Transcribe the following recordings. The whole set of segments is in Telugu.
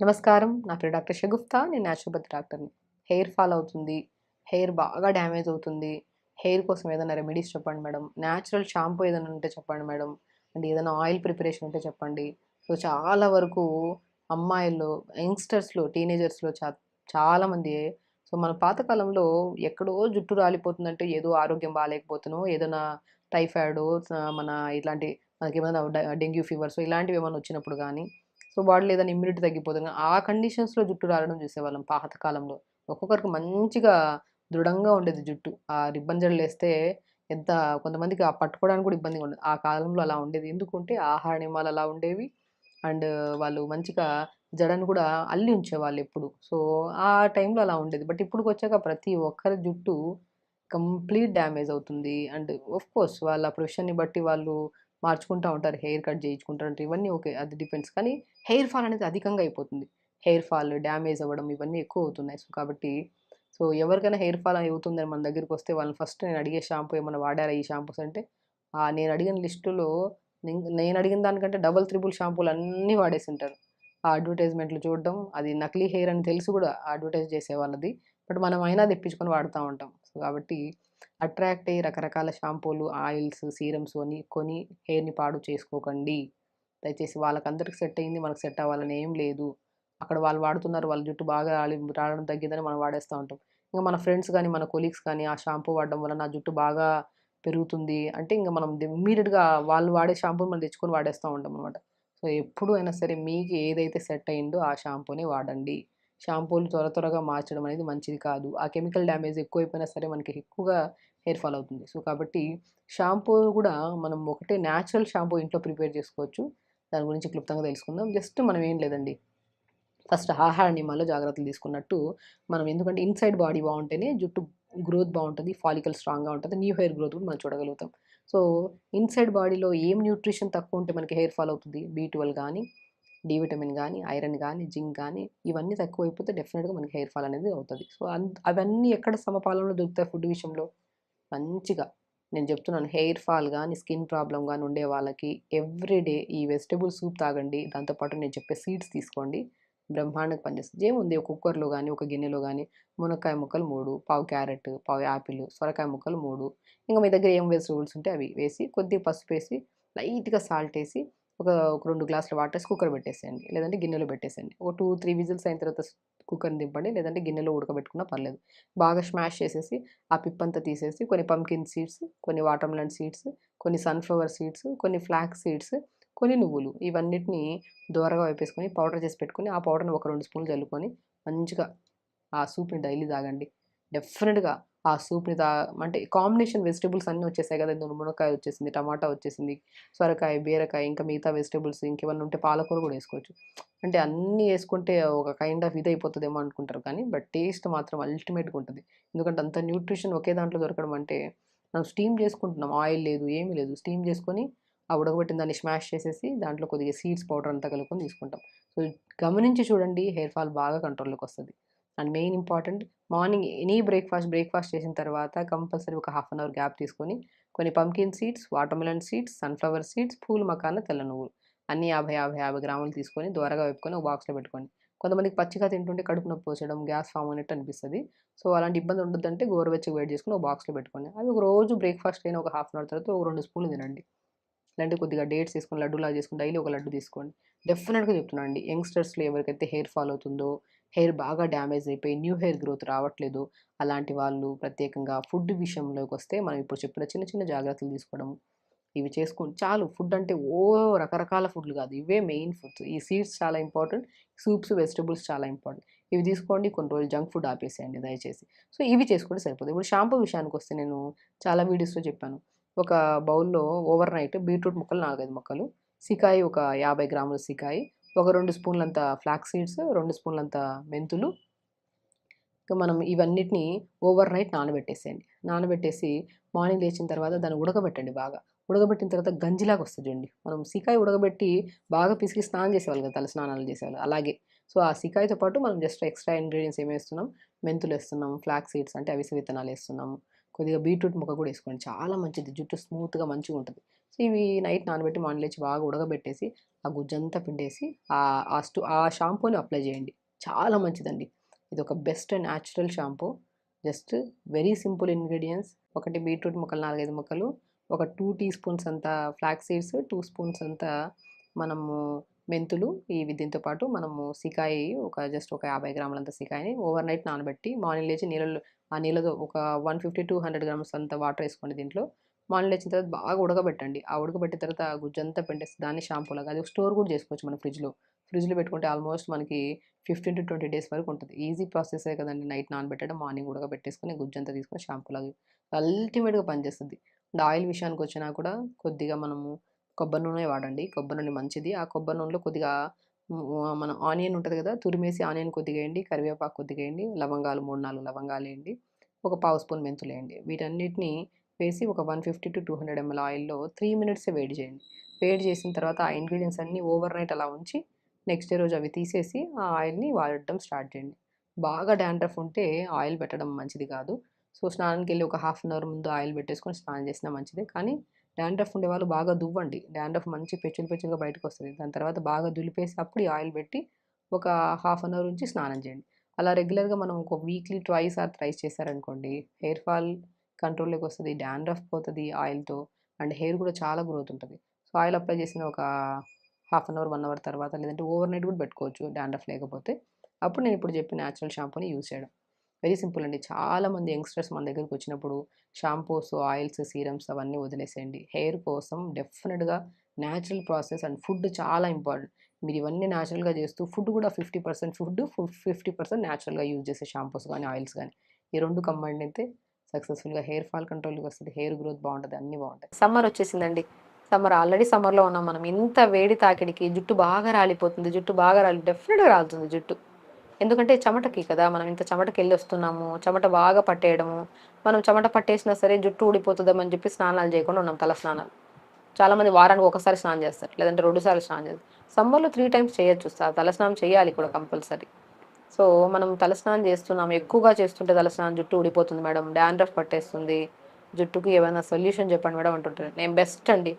నమస్కారం. నా పేరు డాక్టర్ షగుఫ్తా. నేను న్యాచురోపతి డాక్టర్‌ని. హెయిర్ ఫాల్ అవుతుంది. హెయిర్ బాగా డ్యామేజ్ అవుతుంది. హెయిర్ కోసం ఏదైనా రెమెడీస్ చెప్పండి మేడం. న్యాచురల్ షాంపూ ఏదైనా ఉంటే చెప్పండి మేడం. అండ్ ఏదైనా ఆయిల్ ప్రిపరేషన్ ఉంటే చెప్పండి. సో, చాలా వరకు అమ్మాయిల్లో, యంగ్‌స్టర్స్‌లో, టీనేజర్స్‌లో చాలామంది మన పాత కాలంలో ఎక్కడో జుట్టు రాలిపోతుందంటే ఏదో ఆరోగ్యం బాలేకపోతేనో, ఏదైనా టైఫాయిడో మన ఇట్లాంటి మనకేమైనా డెంగ్యూ ఫీవర్సో ఇలాంటివేమన్నా వచ్చినప్పుడు గానీ బాడీలో ఏదైనా ఇమ్యూనిటీ తగ్గిపోతుంది. ఆ కండిషన్స్‌లో జుట్టు రాలడం చూసేవాళ్ళం పాత కాలంలో. ఒక్కొక్కరికి మంచిగా దృఢంగా ఉండేది జుట్టు. ఆ రిబ్బన్ జడలేస్తే ఎంత కొంతమందికి పట్టుకోవడానికి కూడా ఇబ్బందిగా ఉండేది. ఆ కాలంలో అలా ఉండేది. ఎందుకంటే ఆహార నియమాలు అలా ఉండేవి. అండ్ వాళ్ళు మంచిగా జడను కూడా అల్లి ఉంచేవాళ్ళెప్పుడు. ఆ టైంలో అలా ఉండేది. బట్ ఇప్పుడుకొచ్చాక ప్రతి ఒక్కరి జుట్టు కంప్లీట్ డ్యామేజ్ అవుతుంది. అండ్ ఆఫ్‌కోర్స్ వాళ్ళ ప్రొఫెషన్‌ని బట్టి వాళ్ళు మార్చుకుంటా ఉంటారు. హెయిర్ కట్ చేయించుకుంటారంటే ఇవన్నీ ఓకే. అది డిపెండ్స్. కానీ హెయిర్ ఫాల్ అనేది అధికంగా అయిపోతుంది. హెయిర్ ఫాల్, డ్యామేజ్ అవ్వడం ఇవన్నీ ఎక్కువ అవుతున్నాయి. కాబట్టి ఎవరికైనా హెయిర్ ఫాల్ అవుతుందని మన దగ్గరికొస్తే వాళ్ళని ఫస్ట్ నేను అడిగే షాంపూ ఏమన్నా వాడారా ఈ షాంపూస్ అంటే నేను అడిగిన లిస్టులో నేను అడిగిన దానికంటే డబుల్, త్రిబుల్ షాంపూలన్నీ వాడేసుంటారు. ఆ అడ్వర్‌టైజ్‌మెంట్‌లు చూడడం, అది నకిలీ హెయిర్ అని తెలిసి కూడా అడ్వర్‌టైజ్ చేసేవాళ్ళది. బట్ మనం అయినా తెప్పించుకొని వాడుతా ఉంటాం. కాబట్టి అట్రాక్ట్ అయ్యి రకరకాల షాంపూలు, ఆయిల్స్, సీరమ్స్ కొని హెయిర్‌ని పాడు చేసుకోకండి. దయచేసి వాళ్ళకందరికి సెట్ అయింది మనకు సెట్ అవ్వాలని ఏం లేదు. అక్కడ వాళ్ళు వాడుతున్నారు. వాళ్ళ జుట్టు బాగా రాలడం తగ్గిందని మనం వాడేస్తా ఉంటాం. ఇంక మన ఫ్రెండ్స్ గాని, మన కొలీగ్స్ కానీ ఆ షాంపూ వాడడం వల్ల నా జుట్టు బాగా పెరుగుతుంది అంటే ఇంక మనం ఇమ్మీడియేట్‌గా వాళ్ళు వాడే షాంపూని మనం తెచ్చుకొని వాడేస్తా ఉంటామనమాట. ఎప్పుడు అయినా సరే మీకు ఏదైతే సెట్ అయిందో ఆ షాంపూనే వాడండి. షాంపూలు త్వరగా మార్చడం అనేది మంచిది కాదు. ఆ కెమికల్ డ్యామేజ్ ఎక్కువైపోయినా సరే మనకి ఎక్కువగా హెయిర్ ఫాల్ అవుతుంది. కాబట్టి షాంపూ గూడా మనం ఒకటే నేచురల్ షాంపూ ఇంట్లో ప్రిపేర్ చేసుకోవచ్చు. దాని గురించి క్లుప్తంగా తెలుసుకుందాం. జస్ట్ మనం ఏం లేదండి. ఫస్ట్ ఆహార నియమాల్లో జాగ్రత్తలు తీసుకున్నట్టు మనం ఎందుకంటే ఇన్‌సైడ్ బాడీ బావుంటేనే జుట్టు గ్రోత్ బావుంటది. ఫాలికల్ స్ట్రాంగ్‌గా ఉంటది. న్యూ హెయిర్ గ్రోత్ కూడా మనం చూడగలుగుతాం. సో, ఇన్‌సైడ్ బాడీలో ఏం న్యూట్రిషన్ తక్కువుంటే మనకి హెయిర్ ఫాల్ అవుతది. బి12 గాని, డి విటమిన్ గాని, ఐరన్ గాని, జింక్ గాని ఇవన్నీ తక్కువైపోతే డెఫినిట్‌గా మనకి హెయిర్ ఫాల్ అనేది అవుతది. అవన్నీ ఎక్కడ సమపాలంలో దొరుకుతాయి ఫుడ్ విషయంలో? మంచిగా నేను చెప్తున్నాను హెయిర్ ఫాల్ గాని, స్కిన్ ప్రాబ్లమ్ గాని ఉండే వాళ్ళకి ఎవ్రీడే ఈ వెజిటబుల్ సూప్ తాగండి. దాంతో పాటు నేను చెప్పే సీడ్స్ తీసుకోండి. బ్రహ్మాండంగా పనిచేస్తది. ఏముంది ఒక కుక్కర్‌లో గాని, ఒక గిన్నెలో గాని మునక్కాయ ముక్కలు 3, పావు క్యారెట్, పావు యాపిల్, సొరకాయ ముక్కలు 3 ఇంక మీ దగ్గర ఏం వెజిటబుల్స్ ఉంటే అవి వేసి, కొద్దిగా పసుపేసి, లైట్‌గా సాల్ట్ ఏసి, ఒక 2 గ్లాసుల వాటర్ ఏసి కుక్కర్ పెట్టేసేయండి. లేదంటే గిన్నెలో పెట్టేసేయండి. ఒక 2, 3 విజిల్స్ అయిన తర్వాత కుక్కర్‌ని దింపండి. లేదంటే గిన్నెలో ఉడకబెట్టుకున్నా పర్లేదు. బాగా స్మాష్ చేసేసి ఆ పిప్పంతా తీసేసి కొన్ని పంకిన్ సీడ్స్, కొన్ని వాటర్‌మెలన్ సీడ్స్, కొన్ని సన్‌ఫ్లవర్ సీడ్స్, కొన్ని ఫ్లాక్స్ సీడ్స్, కొన్ని నువ్వులు ఇవన్నిటిని దోరగా వేపేసుకొని పౌడర్ చేసి పెట్టుకొని, ఆ పౌడర్‌ని ఒక 2 స్పూన్లు జల్లుకొని మంచిగా ఆ సూప్‌ని డైలీ తాగండి. డెఫినిట్‌గా ఆ సూప్‌ని అంటే కాంబినేషన్ వెజిటబుల్స్ అన్నీ వచ్చేసాయి కదా! ఇందులో మునక్కాయ వచ్చేసింది, టమాటా వచ్చేసింది, సొరకాయ, బీరకాయ ఇంకా మిగతా వెజిటబుల్స్ ఇంకేమన్నా ఉంటే పాలకూర కూడా ఏసుకోవచ్చు. అంటే అన్నీ యేసుకుంటే ఒక కైండ్ ఆఫ్ ఇదయిపోతదేమో అనుకుంటారు కానీ, బట్ టేస్ట్ మాత్రం అల్టిమేట్‌గా ఉంటది. ఎందుకంటే అంత న్యూట్రిషన్ ఒకే దాంట్లో దొరకడం అంటే, మనం స్టీమ్ చేసుకుంటున్నాం. ఆయిల్ లేదు, ఏమి లేదు. స్టీమ్ చేసుకొని, ఆ ఉడకబెట్టిన దాన్ని స్మాష్ చేసేసి, దాంట్లో కొద్దిగా సీడ్స్ పౌడర్ అంతా కలుపుకొని తీసుకుంటాం. సో, గమనించి చూడండి హెయిర్ ఫాల్ బాగా కంట్రోల్‌లోకొస్తది. And main important morning any breakfast చేసిన తర్వాత కంపల్సరీ ఒక హాఫ్ అన్ అవర్ గ్యాప్ తీసుకొని, కొన్ని pumpkin seeds, watermelon seeds, sunflower seeds, pool makhana, తెల్ల నువ్వులు అన్నీ 50 గ్రాములు తీసుకొని దోరగా వేపుకొని ఒక బాక్స్‌లో పెట్టుకోండి. కొంతమందికి పచ్చిగా తింటుంటే కడుపు నొప్పి వచ్చేయడం, గ్యాస్ ఫార్మ్ అయినట్టు అనిపిస్తది. అలాంటి ఇబ్బంది ఉండొద్దంటే గోరువెచ్చగా వేడి చేసుకొని ఒక బాక్స్‌లో పెట్టుకోండి. అవి ఒక రోజు బ్రేక్‌ఫాస్ట్ అయిన ఒక హాఫ్ అన్ అవర్ తర్వాత ఒక 2 స్పూన్లు తినండి. లేదంటే కొద్దిగా డేట్స్ ఏసుకొని లడ్డూలాగా చేసుకొని డైలీ ఒక లడ్డు తీసుకోండి. డెఫినిట్‌గా చెప్తున్నానండి. యంగ్‌స్టర్స్‌లో ఎవరికైతే హెయిర్ ఫాల్ అవుతుందో, హెయిర్ బాగా డ్యామేజ్ అయిపోయి న్యూ హెయిర్ గ్రోత్ రావట్లేదు, అలాంటి వాళ్ళు ప్రత్యేకంగా ఫుడ్ విషయంలోకొస్తే మనం ఇప్పుడు చెప్పిన చిన్న చిన్న జాగ్రత్తలు తీసుకోవడం, ఇవి చేసుకొని చాలు. ఫుడ్ అంటే రకరకాల ఫుడ్‌లు కాదు. ఇవే మెయిన్ ఫుడ్స్. ఈ సీడ్స్ చాలా ఇంపార్టెంట్. సూప్స్, వెజిటబుల్స్ చాలా ఇంపార్టెంట్. ఇవి తీసుకోండి. కొన్ని రోజులు జంక్ ఫుడ్ ఆపేసేయండి దయచేసి. ఇప్పుడు చేసుకుంటే సరిపోతుంది. ఇప్పుడు షాంపూ విషయానికొస్తే నేను చాలా వీడియోస్‌లో చెప్పాను. ఒక బౌల్‌లో ఓవర్ నైట్ బీట్రూట్ ముక్కలు 4, 5 ముక్కలు, సికాయి ఒక 50 గ్రాముల సికాయి, ఒక 2 స్పూన్లంత ఫ్లాక్స్ సీడ్స్, 2 స్పూన్లంత మెంతులు, ఇక మనం ఇవన్నిటిని ఓవర్ నైట్ నానబెట్టేసేయండి. నానబెట్టేసి మార్నింగ్ లేచిన తర్వాత దాన్ని ఉడకబెట్టండి బాగా. ఉడకబెట్టిన తర్వాత గంజిలాగా వస్తది చూడండి. మనం సికాయి ఉడకబెట్టి బాగా పిసికి స్నానం చేసేవాళ్ళు కదా! తల స్నానాలు చేసేవాళ్ళు అలాగే. ఆ సికాయితో పాటు మనం జస్ట్ ఎక్స్‌ట్రా ఇంగ్రీడియెంట్స్ ఏమేస్తున్నాం, మెంతులేస్తున్నాం, ఫ్లాక్స్ సీడ్స్ అంటే అవిసె విత్తనాలేస్తున్నాము. కొద్దిగా బీట్రూట్ ముక్క కూడా ఏసుకోండి. చాలా మంచిది. జుట్టు స్మూత్‌గా మంచిగుంటది. ఇవి నైట్ నానబెట్టి మార్నింగ్ లేచి బాగా ఉడకబెట్టేసి ఆ గుజ్జంతా పిండేసి ఆ షాంపూని అప్లై చేయండి. చాలా మంచిదండి. ఇది ఒక best natural shampoo. Just very simple ingredients. ఒకటి బీట్రూట్ ముక్కలు 4, 5 ముక్కలు, ఒక 2 టీ స్పూన్స్ అంత ఫ్లాక్స్ సీడ్స్, 2 స్పూన్స్ అంత మనము మెంతులు, ఇవి దీంతో పాటు మనము సికాయి జస్ట్ ఒక 50 గ్రాములంత సికాయిని ఓవర్ నైట్ నానబెట్టి మార్నింగ్ లేచి ఆ నీళ్ళతో ఒక 150-200 గ్రామ్స్ అంత వాటర్ వేసుకోండి దీంట్లో. మార్నింగ్ లేచిన తర్వాత బాగా ఉడకబెట్టండి. ఆ ఉడకబెట్టిన తర్వాత ఆ గుజ్జంతా పిండేసి దాన్ని షాంపూలాగా అది స్టోర్ కూడా చేసుకోవచ్చు మనం ఫ్రిడ్జ్‌లో. ఫ్రిడ్జ్‌లో పెట్టుకుంటే ఆల్మోస్ట్ మనకి 15-20 డేస్ వరకు ఉంటుంది. ఈజీ ప్రాసెసే కదండీ! నైట్ నానబెట్టడం, మార్నింగ్ ఉడకబెట్టేసుకొని గుజ్జంతా తీసుకొని షాంపూలాగా అల్టిమేట్‌గా పనిచేస్తది. అండ్ ఆయిల్ విషయానికొచ్చినా కూడా కొద్దిగా మనము కొబ్బరి నూనె వాడండి. కొబ్బరి నూనె మంచిది. ఆ కొబ్బరి నూనెలో కొద్దిగా మన ఆనియన్ ఉంటది కదా! తురిమేసి ఆనియన్ కొద్దిగా ఎయండి. కరివేపాకు కొద్దిగా ఎయండి. లవంగాలు 3, 4 లవంగాలేయండి. ఒక పావు స్పూన్ మెంతులేయండి. వీటన్నిటిని వేసి ఒక 150-200 ఎంఎల్ ఆయిల్‌లో 3 మినిట్సే వేడి చేయండి. వేడి చేసిన తర్వాత ఆ ఇంగ్రీడియెంట్స్ అన్నీ ఓవర్ నైట్ అలా ఉంచి నెక్స్ట్ డే రోజు అవి తీసేసి ఆ ఆయిల్‌ని వాడటం స్టార్ట్ చేయండి. బాగా డాండ్రఫ్ ఉంటే ఆయిల్ పెట్టడం మంచిది కాదు. సో, స్నానానికెళ్ళి ఒక హాఫ్ అన్ అవర్ ముందు ఆయిల్ పెట్టేసుకొని స్నానం చేసినా మంచిదే. కానీ డాండ్రఫ్ ఉండేవాళ్ళు బాగా దువ్వండి. డాండ్రఫ్ మంచి పెచ్చులు పెచ్చులుగా బయటకొస్తది. దాని తర్వాత బాగా దులిపేసి అప్పుడు ఈ ఆయిల్ పెట్టి ఒక హాఫ్ అన్ అవర్ ఉంచి స్నానం చేయండి. అలా రెగ్యులర్‌గా మనం ఒక వీక్లీ ట్వైస్ ఆర్ థ్రైస్ చేశారనుకోండి, హెయిర్ ఫాల్ కంట్రోల్‌లోకి వస్తది. డాండ్రఫ్ పోతది ఆయిల్‌తో. అండ్ హెయిర్ కూడా చాలా గ్రోత్ ఉంటది. సో, ఆయిల్ అప్లై చేసిన ఒక హాఫ్ అన్ అవర్, 1 అవర్ తర్వాత లేదంటే ఓవర్ నైట్ కూడా పెట్టుకోవచ్చు డాండ్రఫ్ లేకపోతే. అప్పుడు నేను ఇప్పుడు చెప్పిన న్యాచురల్ షాంపూని యూజ్ చేయడం. వెరీ సింపుల్ అండి. చాలామంది యంగ్‌స్టర్స్ మన దగ్గరికొచ్చినప్పుడు షాంపూస్, ఆయిల్స్, సీరమ్స్ అవన్నీ వదిలేసేయండి. హెయిర్ కోసం డెఫినిట్‌గా న్యాచురల్ ప్రాసెస్ అండ్ ఫుడ్ చాలా ఇంపార్టెంట్. మీరు ఇవన్నీ న్యాచురల్‌గా చేస్తూ ఫుడ్ కూడా 50% ఫుడ్, 50% న్యాచురల్‌గా యూజ్ చేసే షాంపూస్ గానీ, ఆయిల్స్ గానీ ఈ 2 కంబైన్డ్ అయితే సక్సెస్‌ఫుల్‌గా హెయిర్ ఫాల్ కంట్రోల్‌లోకి వస్తది. హెయిర్ గ్రోత్ బావుంటది. అన్నీ బావుంటాయి. సమ్మర్ వచ్చేసిందండి. ఆల్రెడీ సమ్మర్‌లో ఉన్నాం మనం. ఇంత వేడి తాకిడికి జుట్టు బాగా రాలిపోతుంది. జుట్టు బాగా డెఫినిట్‌గా రాలుతుంది జుట్టు. ఎందుకంటే చెమటకి కదా! మనం ఇంత చెమటకెళ్ళొస్తున్నాము. చెమట బాగా పట్టేయడము. మనం చెమట పట్టేసినా సరే జుట్టు ఊడిపోతదేమో చెప్పి స్నానాలు చేయకుండా ఉన్నాం తల స్నానాలు. చాలామంది వారానికి ఒకసారి స్నానం చేస్తారు. లేదంటే 2 సార్లు స్నానం చేస్తారు. సమ్మర్‌లో 3 టైమ్స్ చేయొచ్చు. తలస్నానం చేయాలి కూడా కంపల్సరీ. సో, మనం తలస్నానం చేస్తున్నాం. ఎక్కువగా చేస్తుంటే తలస్నానం జుట్టు ఊడిపోతుంది మేడం. డాండ్రఫ్ పట్టేస్తుంది. జుట్టుకి ఏమైనా సొల్యూషన్ చెప్పండి మేడం అంటుంటారు. నేను బెస్ట్ అండి.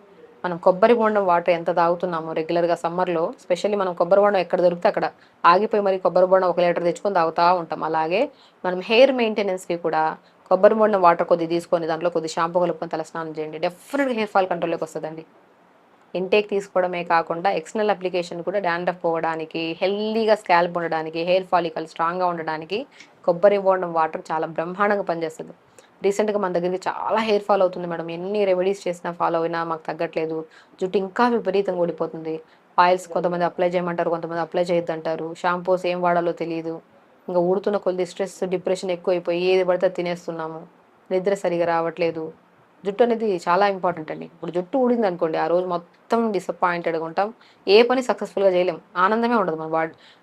మనం కొబ్బరి బోండం వాటర్ ఎంత తాగుతున్నామో రెగ్యులర్‌గా సమ్మర్‌లో స్పెషల్లీ మనం కొబ్బరి బోండం ఎక్కడ దొరికితే అక్కడ ఆగిపోయి మరి కొబ్బరి బోండం 1 లీటర్ తెచ్చుకొని తాగుతా ఉంటాం. అలాగే మనం హెయిర్ మెయింటెనెన్స్‌కి కూడా కొబ్బరి బోండం వాటర్ కొద్దిగా తీసుకొని దాంట్లో కొద్దిగా షాంపూ కలుపుకొని తలస్నానం చేయండి. డెఫినిట్‌గా హెయిర్ ఫాల్ కంట్రోల్‌లోకి వస్తదండి. ఇంటేక్ తీసుకోవడమే కాకుండా ఎక్స్టర్నల్ అప్లికేషన్ కూడా డాండ్రఫ్ పోవడానికి, హెల్తీగా స్కాల్ప్ ఉండడానికి, హెయిర్ ఫాలికల్ స్ట్రాంగ్‌గా ఉండడానికి కొబ్బరి బోండం వాటర్ చాలా బ్రహ్మాండంగా పనిచేస్తది. రీసెంట్‌గా మన దగ్గరికి చాలా హెయిర్ ఫాల్ అవుతుంది మేడం. ఎన్ని రెమెడీస్ చేసినా ఫాలో అయినా మాకు తగ్గట్లేదు. జుట్టు ఇంకా విపరీతంగా ఊడిపోతుంది. ఆయిల్స్ కొంతమంది అప్లై చేయమంటారు. కొంతమంది అప్లై చేయొద్దంటారు. షాంపూస్ ఏం వాడాలో తెలీదు. ఇంక ఊడుతున్న కొద్ది స్ట్రెస్, డిప్రెషన్ ఎక్కువైపోయి ఏది పడితే అది తినేస్తున్నాము. నిద్ర సరిగ్గా రావట్లేదు. జుట్టు అనేది చాలా ఇంపార్టెంట్ అండి. ఇప్పుడు జుట్టు ఊడిందనుకోండి, ఆ రోజు మొత్తం డిసప్పాయింటెడ్‌గా ఉంటాం. ఏ పని సక్సెస్‌ఫుల్‌గా చేయలేం. ఆనందమే ఉండదు మన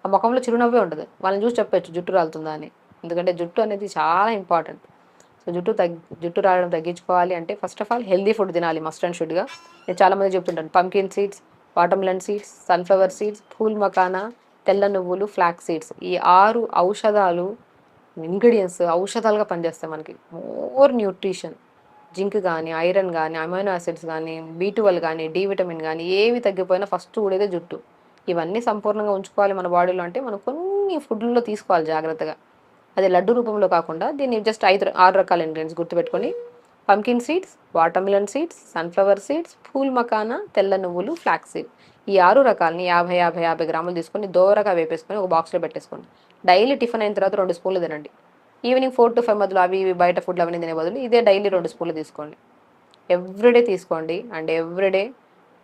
ఆ మొఖంలో చిరునవ్వే ఉండదు. వాళ్ళని చూసి చెప్పొచ్చు జుట్టు రాలుతుందా అని. ఎందుకంటే జుట్టు అనేది చాలా ఇంపార్టెంట్. సో, జుట్టు రాలడం తగ్గించుకోవాలి అంటే first of all healthy food తినాలి మస్ట్ అండ్ షుడ్‌గా. నేను చాలామందికి చెప్తుంటాను. Pumpkin seeds, watermelon seeds, sunflower seeds, phool makhana, తెల్ల నువ్వులు, ఫ్లాక్స్ సీడ్స్. ఈ 6 ఔషధాలు ఇంగ్రీడియెంట్స్ ఔషధాలుగా పనిచేస్తాయి మనకి. More nutrition. జింక్ గానీ, ఐరన్ గానీ, అమైనో యాసిడ్స్ గానీ, బి12 గానీ, డి విటమిన్ గానీ ఏవి తగ్గిపోయినా ఫస్ట్ ఊడేదే జుట్టు. ఇవన్నీ సంపూర్ణంగా ఉంచుకోవాలి మన బాడీలో అంటే మనం కొన్ని ఫుడ్‌లలో తీసుకోవాలి జాగ్రత్తగా. అది లడ్డు రూపంలో కాకుండా దీన్ని జస్ట్ 6 రకాల ఇంగ్రీడియెంట్స్ గుర్తుపెట్టుకొని pumpkin seeds, watermelon seeds, sunflower seeds, phool makhana, తెల్ల నువ్వులు, ఫ్లాక్స్ సీడ్. ఈ 6 రకాలని 50, 50, 50 గ్రాములు తీసుకొని దోరగా వేపేసుకొని ఒక బాక్స్‌లో పెట్టేసుకోండి. డైలీ టిఫిన్ అయిన తర్వాత 2 స్పూన్లు తినండి. ఈవినింగ్ 4-5 మధ్యలో అవి ఇవి బయట ఫుడ్‌లు అవన్నీ తినే బదులు ఇదే డైలీ 2 స్పూన్లు తీసుకోండి. ఎవ్రీడే తీసుకోండి. అండ్ ఎవ్రీడే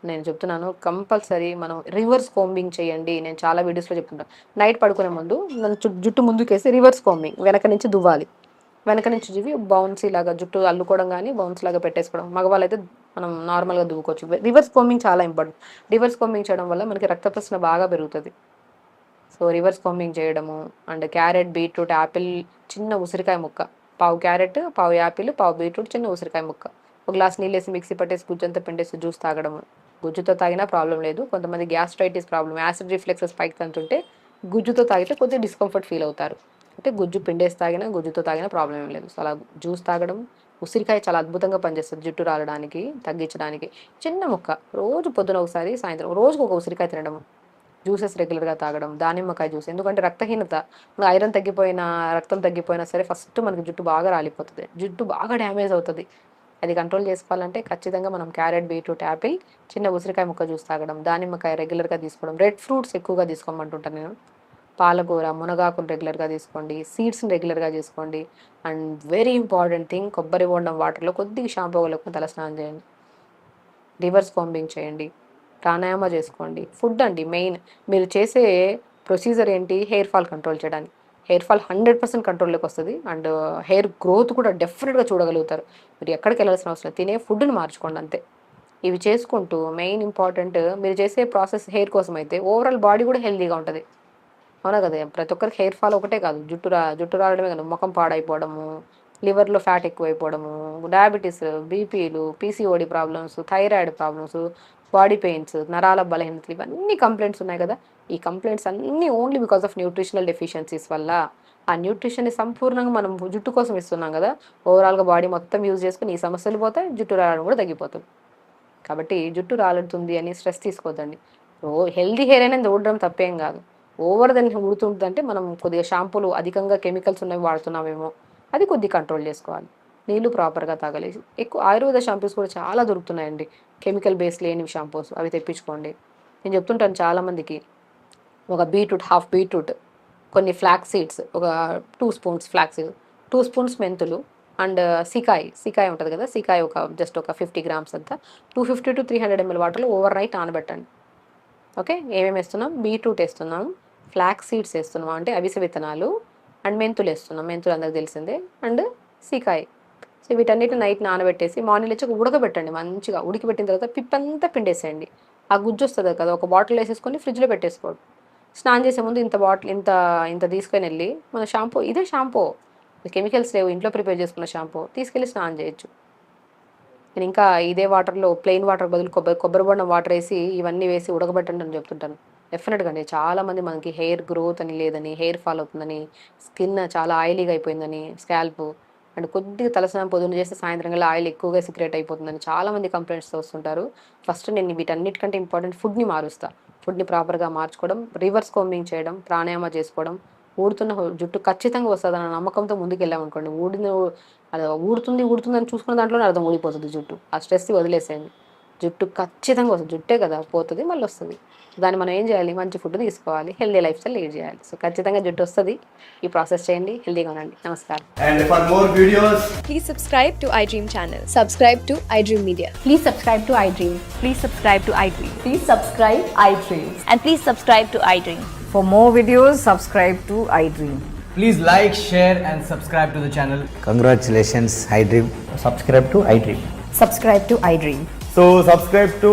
నేను చెప్తున్నాను కంపల్సరీ మనం రివర్స్ కోంబింగ్ చేయండి. నేను చాలా వీడియోస్‌లో చెప్తుంటా. నైట్ పడుకునే ముందు మన జుట్టు ముందుకేసి రివర్స్ కోంబింగ్ వెనక నుంచి దువ్వాలి. వెనక నుంచి దువ్వి బౌన్సీ లాగా జుట్టు అల్లుకోవడం గానీ, బౌన్స్ లాగా పెట్టేసుకోవడం. మగవాళ్ళైతే మనం నార్మల్‌గా దువ్వుకోవచ్చు. రివర్స్ కోంబింగ్ చాలా ఇంపార్టెంట్. రివర్స్ కోంబింగ్ చేయడం వల్ల మనకి రక్త ప్రసరణ బాగా పెరుగుతది. సో, రివర్స్ కోంబింగ్ చేయడము అండ్ క్యారెట్, బీట్రూట్, యాపిల్, చిన్న ఉసిరికాయ ముక్క, పావు క్యారెట్, పావు యాపిల్, పావు బీట్రూట్, చిన్న ఉసిరికాయ ముక్క, ఒక గ్లాస్ నీళ్ళేసి మిక్సీ పట్టేసి గుజ్జంతా పిండేసి జ్యూస్ తాగడము. గుజ్జుతో తాగినా ప్రాబ్లమ్ లేదు. కొంతమంది gastritis problem, acid reflexes spikes అంటుంటే గుజ్జుతో తాగితే కొద్దిగా డిస్కంఫర్ట్ ఫీల్ అవుతారు. అంటే గుజ్జు పిండేసి తాగినా, గుజ్జుతో తాగినా ప్రాబ్లమ్ ఏం లేదు. సో, అలా జ్యూస్ తాగడం, ఉసిరికాయ చాలా అద్భుతంగా పనిచేస్తుంది జుట్టు రాలడానికి, తగ్గించడానికి. చిన్న ముక్క రోజు పొద్దున ఒకసారి, సాయంత్రం రోజుకు ఒక ఉసిరికాయ తినడం, జ్యూసెస్ రెగ్యులర్‌గా తాగడం, దానిమ్మకాయ జ్యూస్. ఎందుకంటే రక్తహీనత, మన ఐరన్ తగ్గిపోయినా, రక్తం తగ్గిపోయినా సరే ఫస్ట్ మనకి జుట్టు బాగా రాలిపోతది. జుట్టు బాగా డ్యామేజ్ అవుతది. అది కంట్రోల్ చేసుకోవాలంటే ఖచ్చితంగా మనం క్యారెట్, బీట్రూట్, యాపిల్, చిన్న ఉసిరికాయ ముక్క జ్యూస్ తాగడం, దానిమ్మకాయ రెగ్యులర్‌గా తీసుకోవడం, రెడ్ ఫ్రూట్స్ ఎక్కువగా తీసుకోమంటుంటాను నేను. పాలకూర, మునగాకును రెగ్యులర్‌గా తీసుకోండి. సీడ్స్‌ని రెగ్యులర్‌గా తీసుకోండి. అండ్ వెరీ ఇంపార్టెంట్ థింగ్, కొబ్బరి బోండం వాటర్‌లో కొద్దిగా షాంపూ కలుపుకొని తలస్నానం చేయండి. రివర్స్ కోంబింగ్ చేయండి. ప్రాణాయామ చేసుకోండి. ఫుడ్ అండి మెయిన్. మీరు చేసే ప్రొసీజర్ ఏంటి? హెయిర్ ఫాల్ కంట్రోల్ చేయడానికి. హెయిర్ ఫాల్ 100% కంట్రోల్‌లోకి వస్తది. అండ్ హెయిర్ గ్రోత్ కూడా డెఫినిట్‌గా చూడగలుగుతారు. మీరు ఎక్కడికెళ్ళాల్సిన అవసరం లేదు. తినే ఫుడ్‌ని మార్చుకోండి అంతే. ఇవి చేసుకుంటూ మెయిన్ ఇంపార్టెంట్, మీరు చేసే ప్రాసెస్ హెయిర్ కోసం అయితే ఓవరాల్ బాడీ కూడా హెల్తీగా ఉంటది. అవునా కదా! ప్రతి ఒక్కరికి హెయిర్ ఫాల్ ఒకటే కాదు. జుట్టు రాలడమే కాదు, ముఖం పాడైపోవడము, లివర్‌లో ఫ్యాట్ ఎక్కువైపోవడము, డయాబెటిస్, బీపీలు, PCOD problems, thyroid problems, body pains, నరాల బలహీనతలు, ఇవన్నీ కంప్లెయింట్స్ ఉన్నాయి కదా! ఈ కంప్లెయింట్స్ అన్నీ only because of nutritional deficiencies వల్ల. ఆ న్యూట్రిషన్‌ని సంపూర్ణంగా మనం జుట్టు కోసం ఇస్తున్నాం కదా! ఓవరాల్‌గా బాడీ మొత్తం యూజ్ చేసుకొని ఈ సమస్యలు పోతాయి. జుట్టు రాలడం కూడా తగ్గిపోతుంది. కాబట్టి జుట్టు రాలుతుంది అని స్ట్రెస్ తీసుకోవద్దండి. హెల్తీ హెయిర్ అయినా ఊడడం తప్పేం కాదు. ఓవర్ దాన్ని ఊడుతుందంటే మనం కొద్దిగా షాంపూలు అధికంగా కెమికల్స్ ఉన్నవి వాడుతున్నామేమో, అది కొద్దిగా కంట్రోల్ చేసుకోవాలి. నీళ్లు ప్రాపర్‌గా తాగాలి. ఎక్కువ ఆయుర్వేద షాంపూస్ కూడా చాలా దొరుకుతున్నాయండి. కెమికల్ బేస్ లేనివి షాంపూస్ అవి తెప్పించుకోండి. నేను చెప్తుంటాను చాలామందికి, ఒక బీట్రూట్, హాఫ్ బీట్రూట్, కొన్ని ఫ్లాక్స్ సీడ్స్, ఒక 2 స్పూన్స్ ఫ్లాక్స్ సీడ్స్, 2 స్పూన్స్ మెంతులు, అండ్ సికాయ్ ఉంటది కదా! సికాయ్ జస్ట్ ఒక 50 గ్రామ్స్ అంతా 250-300 ఎంఎల్ వాటర్‌లో ఓవర్ నైట్ నానబెట్టండి. ఓకే. ఏమేమి ఏస్తున్నాం? బీట్రూట్ ఏస్తున్నాం, ఫ్లాక్స్ సీడ్స్ ఏస్తున్నాం అంటే అవిసె విత్తనాలు, అండ్ మెంతులేస్తున్నాం. మెంతులు అందరికి తెలిసిందే. అండ్ సికాయ్. సో, వీటన్నిటిని నైట్ నానబెట్టేసి మార్నింగ్ లేచి ఉడకబెట్టండి మంచిగా. ఉడికిపెట్టిన తర్వాత పిప్పంతా పిండేసేయండి. ఆ గుజ్జొస్తది కదా! ఒక బాటిల్‌లో ఏసేసుకొని ఫ్రిడ్జ్‌లో పెట్టేసుకోండి. స్నానం చేసే ముందు ఇంత బాటిల్ ఇంత ఇంత తీసుకొనెళ్ళి, మన షాంపూ ఇదే షాంపూ. కెమికల్స్ లేవు. ఇంట్లో ప్రిపేర్ చేసుకున్న షాంపూ తీసుకెళ్ళి స్నానం చేయొచ్చు. నేను ఇంకా ఇదే వాటర్‌లో ప్లెయిన్ వాటర్ బదులు కొబ్బరి బొండం వాటర్ ఏసి, ఇవన్నీ వేసి ఉడకబెట్టండి అని చెప్తుంటాను. డెఫినిట్‌గా అండి. చాలామంది మనకి హెయిర్ గ్రోత్ అని లేదని, హెయిర్ ఫాల్ అవుతుందని, స్కిన్ చాలా ఆయిలీగా అయిపోయిందని, స్కాల్పు అండ్ కొద్దిగా తలస్నానం పొద్దున్న చేస్తే సాయంత్రం కల్లా ఆయిల్ ఎక్కువగా సెక్రెట్ అయిపోతుందని చాలామంది కంప్లెయింట్స్‌తో వస్తుంటారు. ఫస్ట్ నేను వీటన్నిటికంటే ఇంపార్టెంట్ ఫుడ్‌ని మారుస్తా. ఫుడ్‌ని ప్రాపర్‌గా మార్చుకోవడం, రివర్స్ కోంబింగ్ చేయడం, ప్రాణాయామ చేసుకోవడం, ఊడుతున్న జుట్టు ఖచ్చితంగా వస్తదన్న నమ్మకంతో ముందుకెళ్ళామనుకోండి, అది ఊడుతుందని చూసుకున్న దాంట్లోనే అర్థం ఊడిపోతది జుట్టు. ఆ స్ట్రెస్ వదిలేసేయండి. జుట్టు ఖచ్చితంగా వస్తది. జుట్టే కదా! పోతది, మళ్ళొస్తది. దాన్ని మనం ఏం చేయాలి? మంచి ఫుడ్ తీసుకోవాలి. హెల్తీ లైఫ్ స్టైల్ లీడ్ చేయాలి. సో, ఖచ్చితంగా జుట్టొస్తది. ఈ ప్రాసెస్ చేయండి. హెల్తీగా ఉండండి. నమస్కారం. And for more videos, Please subscribe to iDream channel. Subscribe to iDream Media. Please subscribe to iDream. Please subscribe to iDream. Please subscribe iDream. And please subscribe to iDream. For more videos, subscribe to iDream. please like, share, and subscribe to the channel. Congratulations, iDream. Subscribe to iDream. Subscribe to iDream. So subscribe to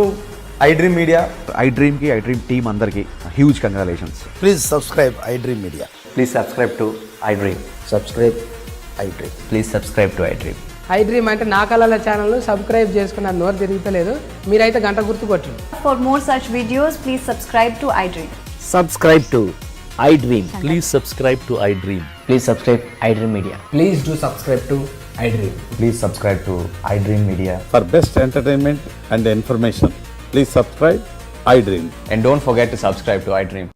iDream Media. iDream ki iDream team andarki huge congratulations. Please subscribe iDream Media. Please subscribe to iDream. Subscribe iDream. Please subscribe to iDream. iDream అంటే నా కళల ఛానల్ సబ్స్క్రైబ్ చేసుకున్న నోరు తిరుగుతలేదు. మీరైతే గంట గుర్తు కొట్టండి. For more such videos, please subscribe to iDream. Subscribe to iDream. Please subscribe to iDream. Please subscribe iDream Media. Please do subscribe to iDream. Please subscribe to iDream Media. For best entertainment and information, please subscribe iDream. And don't forget to subscribe to iDream.